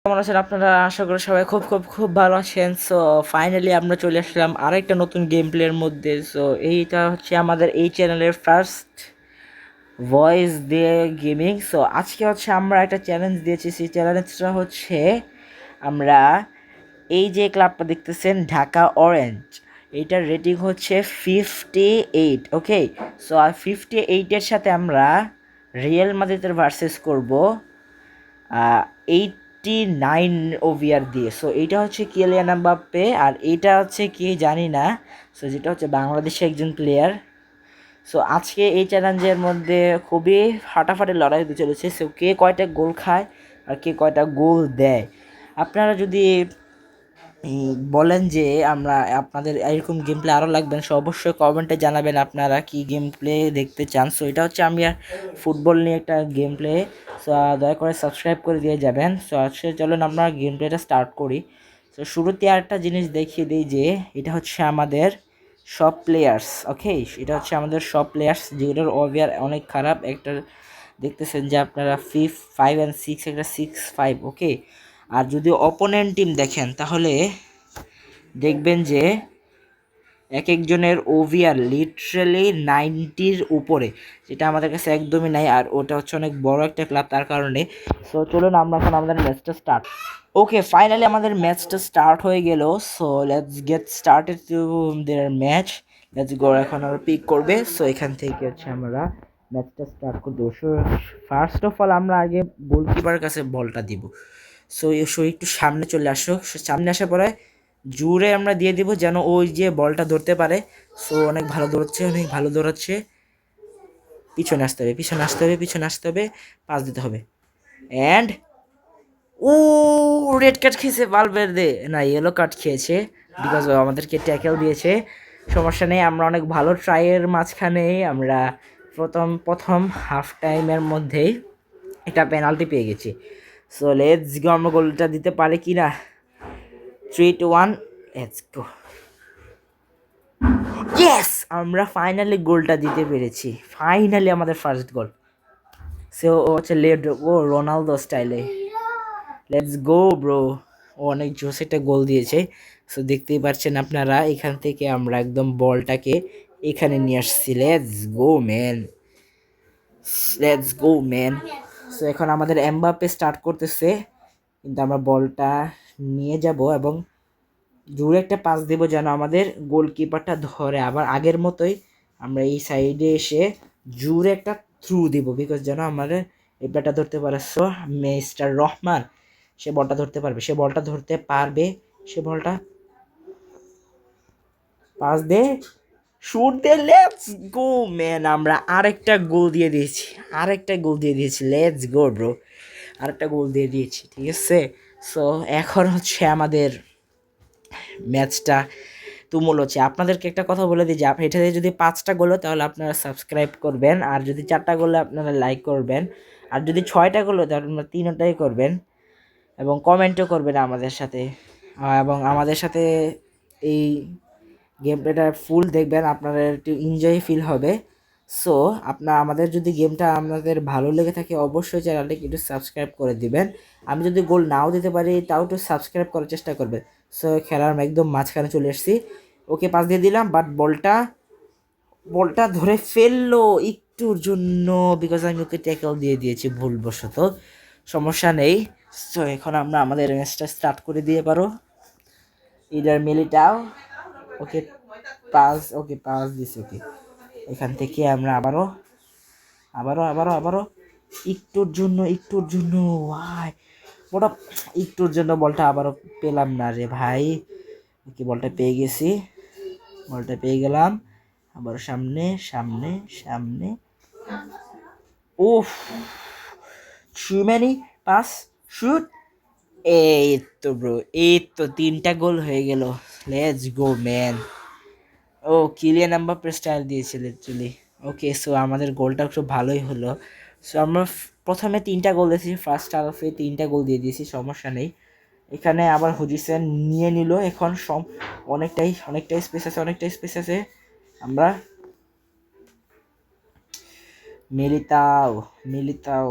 কেমন আছেন আপনারা? আশা করি সবাই খুব খুব খুব ভালো আছেন। সো ফাইনালি আমরা চলে আসলাম আরেকটা নতুন গেম প্লের মধ্যে। সো এইটা হচ্ছে আমাদের এই চ্যানেলের ফার্স্ট ভয়েস দিয়ে গেমিং। সো আজকে হচ্ছে আমরা একটা চ্যালেঞ্জ দিয়েছি। সেই চ্যালেঞ্জটা হচ্ছে আমরা এই যে ক্লাবটা দেখতেছেন ঢাকা অরেঞ্জ, এইটার রেটিং হচ্ছে 58। ওকে, সো আর 58-এর সাথে আমরা রিয়েল মাদ্রিদের ভার্সেস করব 89 ওভিআর দিয়ে। সো এইটা হচ্ছে কিলিয়ান এমবাপ্পে আর এইটা হচ্ছে কি জানি না। সো যেটা হচ্ছে বাংলাদেশের একজন প্লেয়ার। সো আজকে এই চ্যালেঞ্জের মধ্যে খুবই ফাটাফাটি লড়াই হতে চলেছে। সো কে কয়টা গোল খায় আর কে কয়টা গোল দেয়। আপনারা যদি বলেন যে আমরা আপনাদের এরকম গেম প্লে আরও লাগবেন, সো অবশ্যই কমেন্টে জানাবেন আপনারা কি গেম প্লে দেখতে চান। সো এটা হচ্ছে আমি আর ফুটবল নিয়ে একটা গেম প্লে। সো দয়া করে সাবস্ক্রাইব করে দিয়ে যাবেন। সো আজকে চলুন আমরা গেম প্লেটা স্টার্ট করি। সো শুরুতে আরেকটা জিনিস দেখিয়ে দিই যে এটা হচ্ছে আমাদের সব প্লেয়ার্স। ওকে, এটা হচ্ছে আমাদের সব প্লেয়ার্স যেগুলোর ওভিআর অনেক খারাপ। একটা দেখতেছেন যে আপনারা 5 and 6, একটা 6-5। ওকে, আর যদি অপোনেন্ট টিম দেখেন তাহলে দেখবেন যে এক একজনের ওভিআর লিটারালি 90-র উপরে, যেটা আমাদের কাছে একদমই নাই। আর ওটা হচ্ছে অনেক বড় একটা ক্লাব, তার কারণে। সো চলুন আমরা এখন আমাদের ম্যাচটা স্টার্ট। ওকে, ফাইনালি আমাদের ম্যাচটা স্টার্ট হয়ে গেল। So let's get started to their match. Let's go. এখন আমরা পিক করবে। সো এখান থেকে হচ্ছে আমরা ম্যাচটা স্টার্ট করে দেবো। সো ফার্স্ট অফ অল আমরা আগে গোলকিপারের কাছে বলটা দিব। সো একটু সামনে চলে আসো। সামনে আসার পরে জুড়ে আমরা দিয়ে দিব যেন ওই যে বলটা ধরতে পারে। সো অনেক ভালো দৌড়াচ্ছে, অনেক ভালো দৌড়াচ্ছে। পিছনে আসতে হবে, পিছনে আসতে হবে, পিছনে আসতে হবে, পাস দিতে হবে। অ্যান্ড ও রেড কার্ড খেয়েছে ভালভের্দে, না ইয়েলো কার্ড খেয়েছে, বিকজ আমাদেরকে ট্যাকেল দিয়েছে। সমস্যা নেই, আমরা অনেক ভালো ট্রাইয়ের মাঝখানেই আমরা প্রথম হাফ টাইমের মধ্যেই একটা পেনাল্টি পেয়ে গেছি। সো লেটস গো, আমরা গোলটা দিতে পারি কি না। 3-1, লেটস গো। ইয়েস, আমরা ফাইনালি গোলটা দিতে পেরেছি। ফাইনালি আমাদের ফার্স্ট গোল। সে ও হচ্ছে লেট ও রোনালদো স্টাইলে। Let's go bro. ও অনেক জোস একটা গোল দিয়েছে। সো দেখতেই পাচ্ছেন আপনারা, এখান থেকে আমরা একদম বলটাকে এখানে নিয়ে আসছি। Let's go man, let's go man. So এখন আমাদের এমবাপ্পে স্টার্ট করতেছে, কিন্তু আমরা বলটা নিয়ে যাব এবং জোরে একটা পাস দেবো যেন আমাদের গোলকিপারটা ধরে। আবার আগের মতোই আমরা এই সাইডে এসে জোরে একটা থ্রু দিব, বিকজ যেন আমাদের এই ব্যাটটা ধরতে পারে। সো মিস্টার রহমান সে বলটা ধরতে পারবে, সে বলটা ধরতে পারবে, সে বলটা পাস দে, শুট দে। লেটস গো ম্যান, আমরা আরেকটা গোল দিয়ে দিয়েছি, আরেকটা গোল দিয়ে দিয়েছি। লেটস গো ব্রো, আরেকটা গোল দিয়ে দিয়েছি, ঠিক আছে। সো এখন হচ্ছে আমাদের ম্যাচটা তুমুল হচ্ছে। আপনাদেরকে একটা কথা বলে দিই যে এটাতে যদি 5টা গোল হয় তাহলে আপনারা সাবস্ক্রাইব করবেন, আর যদি 4টা গোলে আপনারা লাইক করবেন, আর যদি 6টা গোল হয় তাহলে আপনারা 3টাই করবেন এবং কমেন্টও করবেন আমাদের সাথে। এবং আমাদের সাথে এই গেম প্লেটা ফুল দেখবেন, আপনারা একটু এনজয় ফিল হবে। সো আপনার আমাদের যদি গেমটা আপনাদের ভালো লেগে থাকে অবশ্যই চ্যানেলটাকে একটু সাবস্ক্রাইব করে দিবেন। আমি যদি গোল নাও দিতে পারি তাও একটু সাবস্ক্রাইব করার চেষ্টা করবেন। সো খেলার একদম মাঝখানে চলে এসেছি। ওকে, পাস দিয়ে দিলাম, বাট বলটা ধরে ফেললো একটুর জন্য, বিকজ আমি ওকে ট্যাকল দিয়ে দিয়েছি ভুলবশত। সমস্যা নেই। সো এখন আমরা আমাদের ম্যাচটা স্টার্ট করে দিয়ে পারো। Eder Militao. Okay, pass, okay pass this. Okay, এখান থেকে আমরা আবারও আবারও আবারও আবারও একটুর জন্য ভাই ওটা, একটুর জন্য বলটা আবারও পেলাম না রে ভাই। ওকে, বলটা পেয়ে গেছি, বলটা পেয়ে গেলাম। আবার সামনে সামনে সামনে। উফ, সুম্যানি পাস, শুট। এই তো ব্রো, এই তো 3টা গোল হয়ে গেল। Let's go man. ও কিলিয়ান এমবাপ্পে স্টাইল দিয়েছিল অ্যাকচুয়ালি। ওকে, সো আমাদের গোলটা একটু ভালোই হলো। সো আমরা প্রথমে 3টা গোল দিয়েছি, ফার্স্ট হাফে 3টা গোল দিয়ে দিয়েছি, সমস্যা নেই। এখানে আবার হুজিসেন নিয়ে নিল। এখন অনেকটাই স্পেস আছে, অনেকটাই স্পেস আছে। আমরা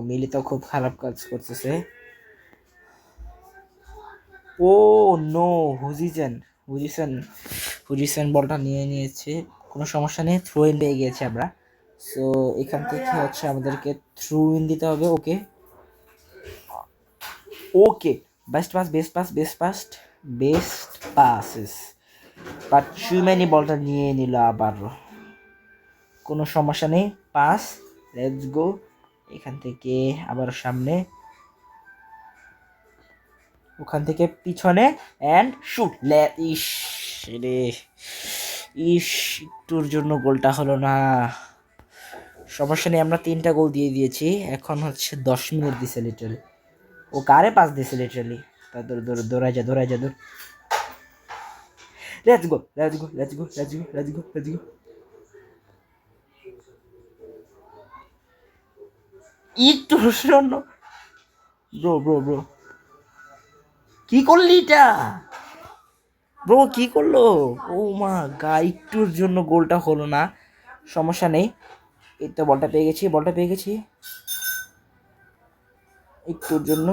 মিলিতাও খুব খারাপ কাজ করতেছে। ও নো, হুজিসেন হুজিসেন হুজিসেন বলটা নিয়ে নিয়েছে, কোনো সমস্যা নেই, থ্রো ইন পেয়ে গিয়েছি আমরা। সো এখান থেকে হচ্ছে আমাদেরকে থ্রু ইন দিতে হবে। Okay okay, best pass best pass best pass best passes, but Tchouameni বলটা নিয়ে নিল আবার, কোনো সমস্যা নেই, পাস, লেটস গো। এখান থেকে আবার সামনে, ওখান থেকে পিছনে অ্যান্ড শুট, ইস রে, ইস, একটুর জন্য গোলটা হলো না। সমস্যা নেই, আমরা 3টা গোল দিয়ে দিয়েছি। এখন হচ্ছে 10 মিনিট দিছে লিটারালি, ও কারে পাস দিছে লিটারালি, দৌড়ায় যা দৌড়ায় যা দৌড়, let's go let's go let's go let's go let's go let's go, একটু জন্য, ব্রো ব্রো ব্রো, কি করলি এটা ব্রো, কি করলো, ও মা গা, একটুর জন্য গোলটা হলো না। সমস্যা নেই, এই তো বলটা পেয়ে গেছি, বলটা পেয়ে গেছি, একটুর জন্য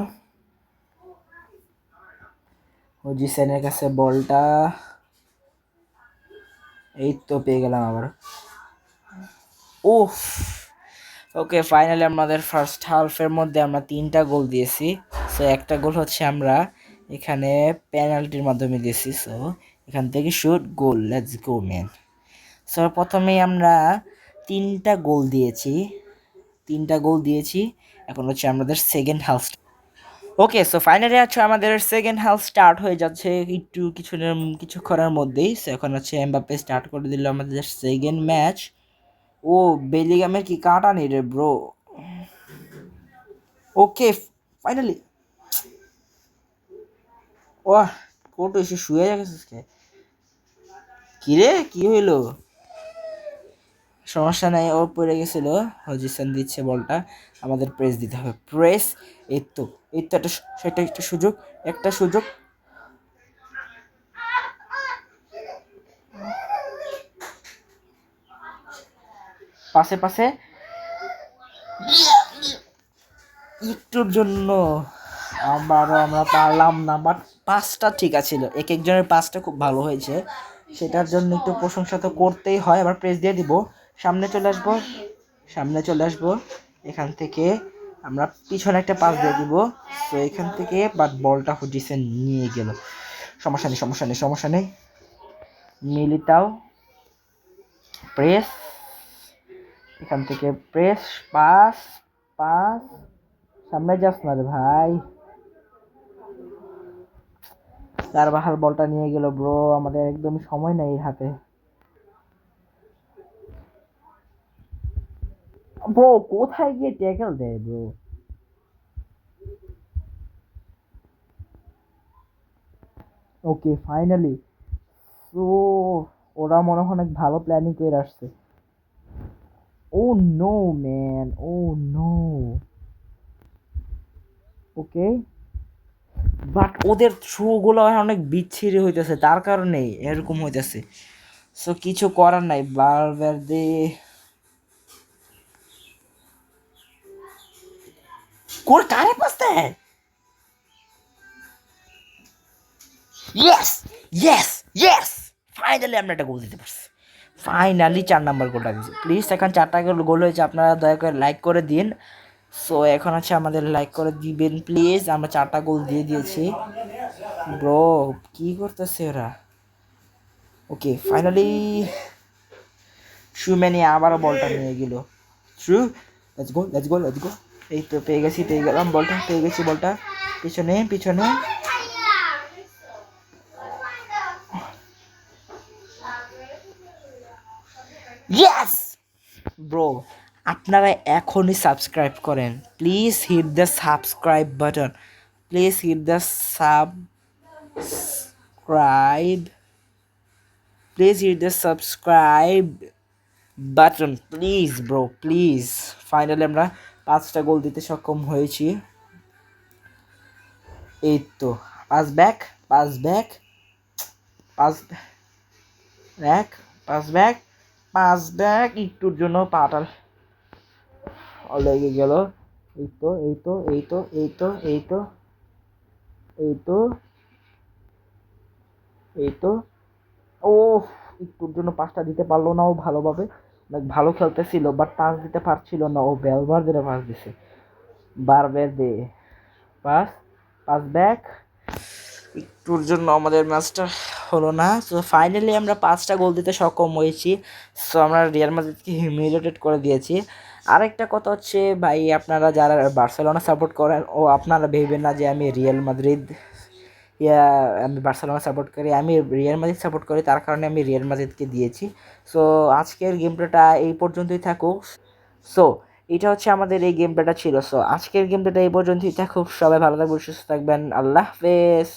হুজিসেনের কাছে বলটা, এই তো পেয়ে গেলাম আবার। উফ, ওকে ফাইনালি আমাদের ফার্স্ট হাফের মধ্যে আমরা 3টা গোল দিয়েছি। সো একটা গোল হচ্ছে আমরা এখানে পেনাল্টির মাধ্যমে দিয়েছি। সো এখান থেকে shoot, goal, let's go man. So প্রথমেই আমরা 3টা গোল দিয়েছি, 3টা গোল দিয়েছি। এখন হচ্ছে আমাদের সেকেন্ড হাফ। ওকে, সো ফাইনালি হচ্ছে আমাদের সেকেন্ড হাফ স্টার্ট হয়ে যাচ্ছে একটু কিছুক্ষণের মধ্যেই। সো এখন হচ্ছে এমবাপ্পে স্টার্ট করে দিল আমাদের সেকেন্ড ম্যাচ। ও বেলিগামের কি কাটা নেই রে ব্রো। ওকে ফাইনালি, ওহ, কোটো এসে শুয়ে গেছে, কি রে কি হইলো, সমস্যা নাই, ও পড়ে গেছিল। হজিসন দিচ্ছে বলটা, আমাদের প্রেস দিতে হবে, প্রেস। এই তো, এই তো একটা সেটা একটা সুযোগ, একটা সুযোগ, পাশে পাশে, একটুর জন্য আবারও আমরা পারলাম না, বাট পাসটা ঠিক আছিল, এক একজনের পাসটা খুব ভালো হয়েছে, সেটার জন্য একটু প্রশংসা তো করতেই হয়। আবার প্রেস দিয়ে দিব, সামনে চলে আসবো, সামনে চলে আসবো, এখান থেকে আমরা পিছনে একটা পাস দিয়ে দিব। তো এখান থেকে বাট বলটা হুজিসেন নিয়ে গেল, সমস্যা নেই সমস্যা নেই সমস্যা নেই, মিলিতাও, প্রেস, এখান থেকে প্রেস, পাস, পাস, সামনে যাস না রে ভাই, কারবাহাল বলটা নিয়ে গেল ব্রো, আমাদের একদম সময় নেই হাতে। ব্রো কোথায় গিয়ে ট্যাকল দেয় ব্রো, ওকে ফাইনালি। তো ওরা মনে হয় অনেক ভালো প্ল্যানিং করে আসছে। Oh no man, oh no, okay, but ওদের থ্রুগুলো অনেক বিচ্ছিরি হইতেছে, তার কারণেই এরকম হইতেছে। সো কিছু করার নাই, বালভার্দে কোর কারে পাস দেয়, ইয়েস ইয়েস ইয়েস, ফাইনালি আমরা একটা গোল দিতে পারছি, ফাইনালি 4 নম্বর গোলটা দিয়েছি। প্লিজ এখন 4টা গোল হয়েছে, আপনারা দয়া করে লাইক করে দিন। সো এখন হচ্ছে আমাদের লাইক করে দিবেন প্লিজ, আমরা 4টা গোল দিয়ে দিয়েছি। ব্রো কি করতেছে ওরা, ওকে ফাইনালি সুম্যানি আবারও বলটা নিয়ে গেল, through, let's go let's go let's go, এই তো পেয়ে গেছি, পেয়ে গেলাম বলটা, পেয়ে গেছি বলটা, পিছনে পিছনে, ইয়েস ব্রো। আপনারা এখনই সাবস্ক্রাইব করেন, please hit the subscribe button, please hit the subscribe, please hit the subscribe button, please bro please. Finally আমরা 5টা গোল দিতে সক্ষম হয়েছি। এই তো, pass back, pass back, pass back, pass back, pass back, একটুর জন্য পাটাল লেগে গেল। এই তো এই তো এই তো এই তো এই তো এই তো, এই তো। ও, একটুর জন্য পাসটা দিতে পারলো না ও ভালোভাবে, অনেক ভালো খেলতেছিল বাট পাস দিতে পারছিল না, ও ভ্যালভার্দের পাস দিছে। বারবেদে পাস, পাস ব্যাক, একটুর জন্য আমাদের ম্যাচটা হলো না। সো ফাইনালি আমরা 5টা গোল দিতে সক্ষম হয়েছি। সো আমরা রিয়াল মাদ্রিদকে হিউমিলিয়েটেড করে দিয়েছি। আরেকটা কথা হচ্ছে ভাই, আপনারা যারা বার্সেলোনা সাপোর্ট করেন, ও আপনারা ভেবেন না যে আমি রিয়াল মাদ্রিদ, ইয়া আমি বার্সেলোনা সাপোর্ট করি, আমি রিয়াল মাদ্রিদ সাপোর্ট করি, তার কারণে আমি রিয়াল মাদ্রিদকে দিয়েছি। সো আজকের গেম প্লেটা এই পর্যন্তই থাকুক। সো এটা হচ্ছে আমাদের এই গেম প্লেটা ছিল। সো আজকের গেম প্লেটা এই পর্যন্তই থাকুক। সবাই ভালো থাকবেন, সুস্থ থাকবেন, আল্লাহ হাফেজ।